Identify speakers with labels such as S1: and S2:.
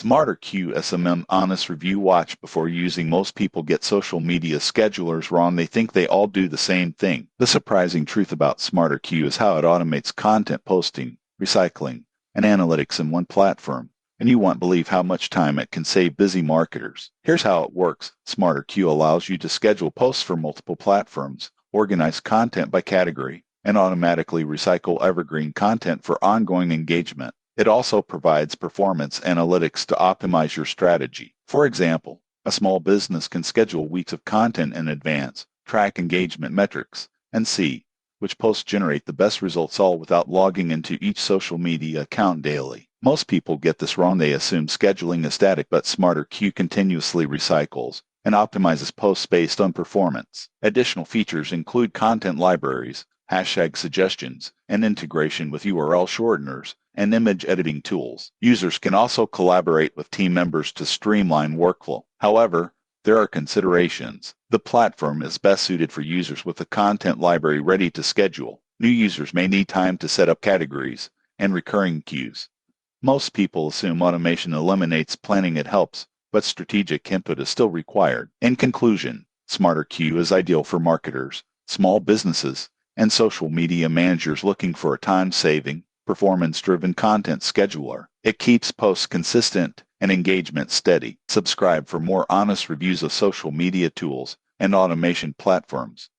S1: Smarter QSMM Honest Review Watch before using. Most people get social media schedulers wrong. They think they all do the same thing. The surprising truth about Smarter Q is how it automates content posting, recycling, and analytics in one platform. And you won't believe how much time it can save busy marketers. Here's how it works. Smarter Q allows you to schedule posts for multiple platforms, organize content by category, and automatically recycle evergreen content for ongoing engagement. It also provides performance analytics to optimize your strategy. For example, a small business can schedule weeks of content in advance, track engagement metrics, and see which posts generate the best results, all without logging into each social media account daily. Most people get this wrong. They assume scheduling is static, but Smarter Q continuously recycles and optimizes posts based on performance. Additional features include content libraries, hashtag suggestions, and integration with URL shorteners and image editing tools. Users can also collaborate with team members to streamline workflow. However, there are considerations. The platform is best suited for users with a content library ready to schedule. New users may need time to set up categories and recurring queues. Most people assume automation eliminates planning. It helps, but strategic input is still required. In conclusion, Smarter Q is ideal for marketers, small businesses, and social media managers looking for a time-saving, performance-driven content scheduler. It keeps posts consistent and engagement steady. Subscribe for more honest reviews of social media tools and automation platforms.